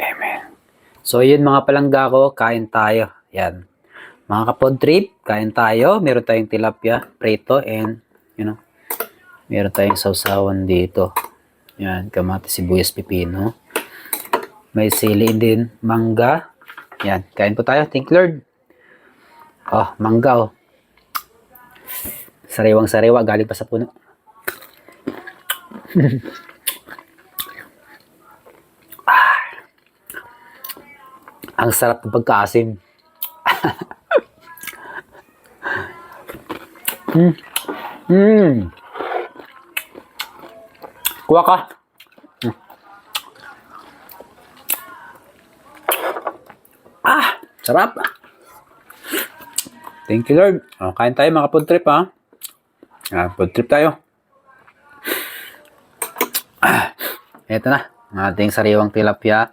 Amen. So, yun mga palangga ko, kain tayo. Yan. Mga kapod trip, kain tayo. Meron tayong tilapia, prito, and, meron tayong sausawan dito. Yan, kamatis, sibuyas, pipino. May sili din, mangga. Yan, kain po tayo. Thank you, Lord. Oh, mangga, oh. Sariwang-sariwa, galing pa sa puno. Ang sarap ng pagkaasim. Kuha ka. Sarap. Thank you, Lord. Kain tayo mga food trip, ha. Food trip tayo. Ito na. Ang ating sariwang tilapia.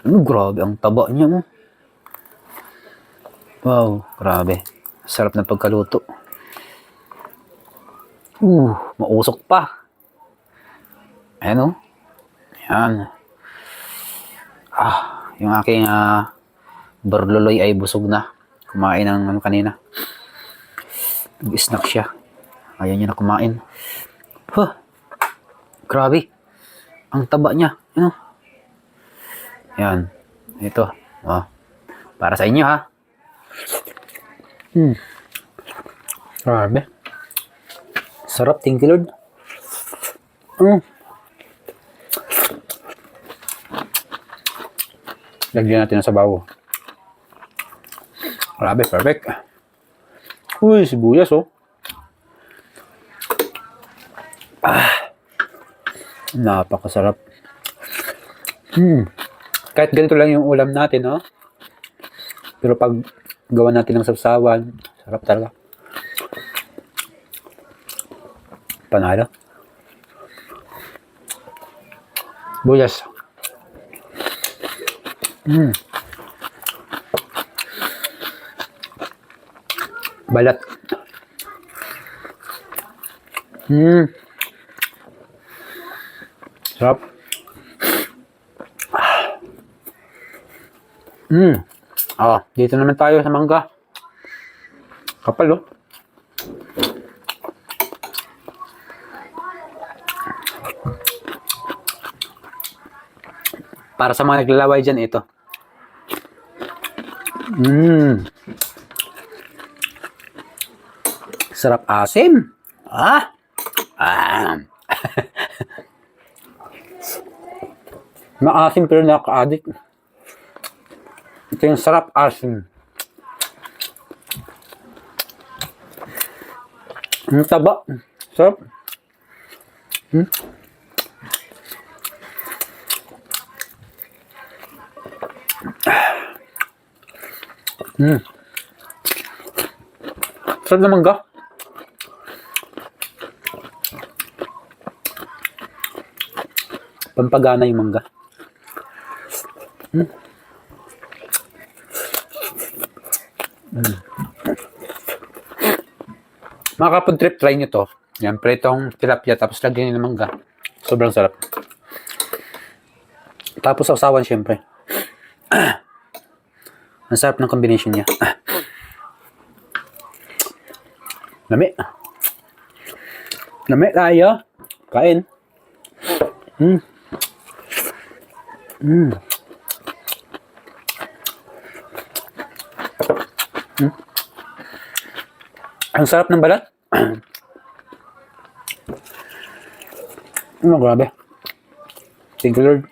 Grabe, ang taba niya mo. Wow, grabe. Sarap na pagkaluto. Mausok pa. Ayan, oh. Ayan. Yung aking barluloy ay busog na. Kumain ng kanina. Nag-snack siya. Ayaw niya na kumain. Grabe. Ang taba niya. Ano? Yan. Ito. Para sa inyo, ha. Grabe. Sarap. Thank you, Lord. Lagyan natin ng sabaw. Grabe. Perfect. Uy, sibuyas, oh. Napakasarap. Kahit ganito lang yung ulam natin, no? Pero pag gawa natin ng sapsawan, sarap talaga. Panalo. Buyas. Balat. Sarap. Dito naman tayo sa mangga. Kapal, oh. Para sa mga naglalaway dyan, ito. Sarap asim. Maasim pero nakaka-addict. Ito yung sarap asim. Ang taba. Sarap. Sarap na mangga. Pampagana yung mangga. Mga kapag trip, try nyo to. Yan, pretong tilapia, tapos lagyan nyo ng mangga. Sobrang sarap. Tapos sausawan, syempre. Ang sarap ng combination niya. Lami. Lami tayo. Kain. Ang sarap ng balat. Grabe. Thank you, Lord.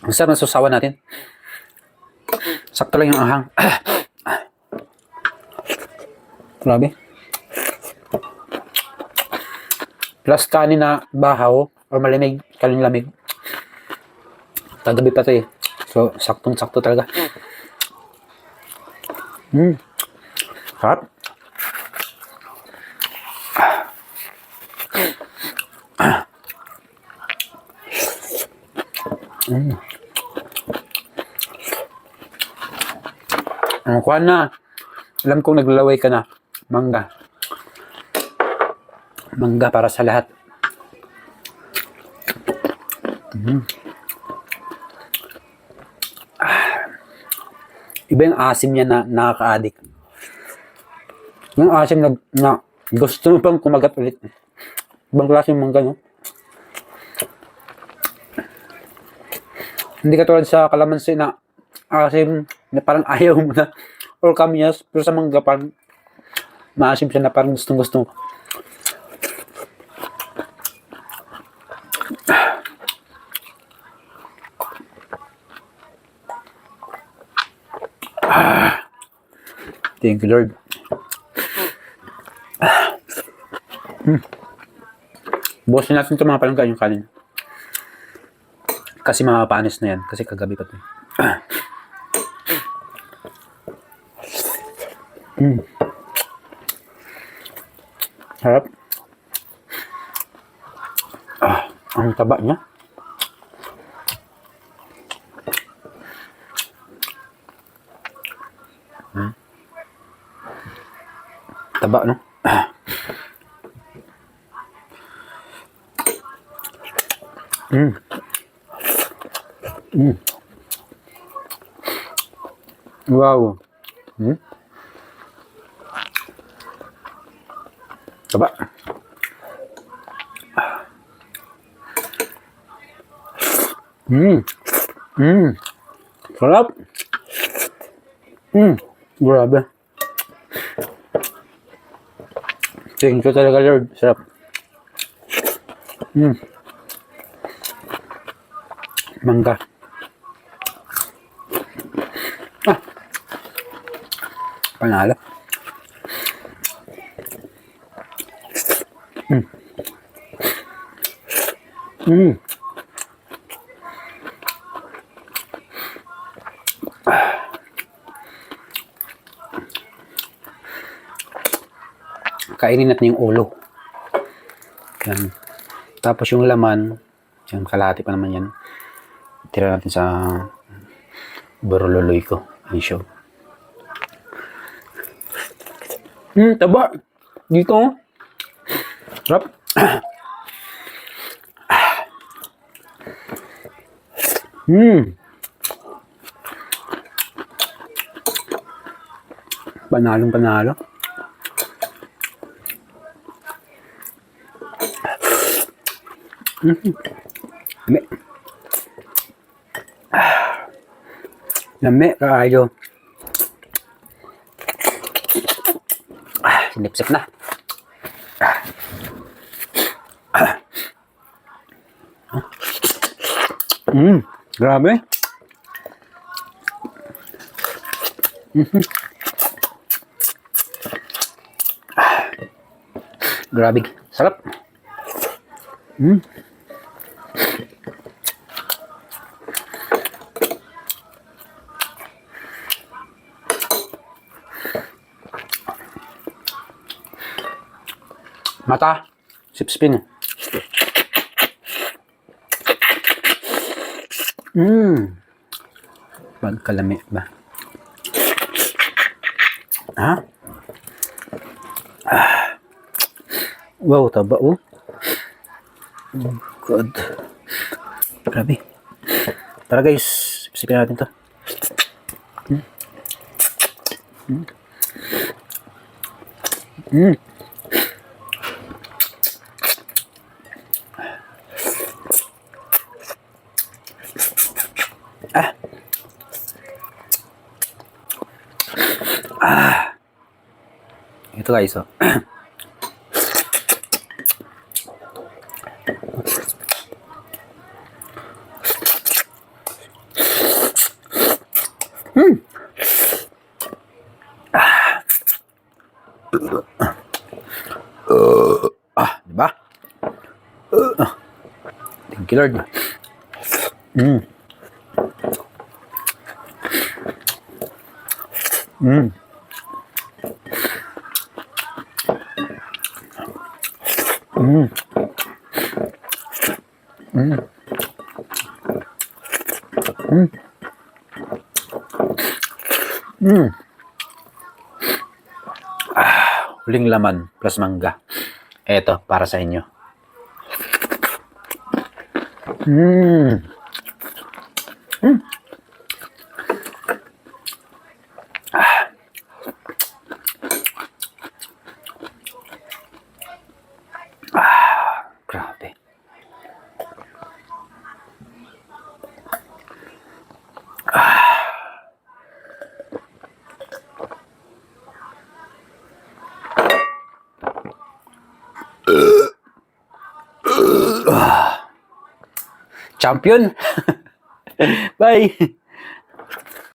Ang sarap ng sausawan natin. Sakto lang yung ahang. Grabe. Plus kanin na bahaw o malamig, kanin lamig. Tagabi pa ito, eh. So, saktong-sakto talaga. Sarap. Ang kuha na. Alam kong naglalaway ka na. Mangga. Mangga para sa lahat. Iba yung asim niya na nakaka-addict. Yung asim na gusto mo pang kumagat ulit. Ibang klase yung mangga, no? Hindi katulad sa kalamansi na asim na parang ayaw mo na. Or kamyas. Pero sa mangga parang maasim siya na parang gustong-gusto mo. Thank you, Lord. Bukasin natin ito mga palangga yung kanin. Kasi mapapanis na yan. Kasi kagabi pa ito. Harap. Ang taba niya. Taba, no? Wow. Taba. Sarap. Grabe. Thank you talaga, Lord. Sarap. Mangga. Panalo. Kainin natin yung ulo. Yan. Tapos yung laman, yung kalahati pa naman yan. Tira natin sa burululoy ko. Ang show. Taba. Dito. Sarap. Panalong panalo. Lami. Lami kaayo. Sinipsip na. Grabe. Grabe. Sarap. Mata. Sipsipin. Magkalami ba? Ha? Wow, taba oh. Oh God. Grabe. Tara guys, sipsipin natin to. Ito guys, oh. Diba? Thank you, Lord. huling laman plus mangga. Eto, para sa inyo. Mm. Mm. Grabe. Champion. Bye.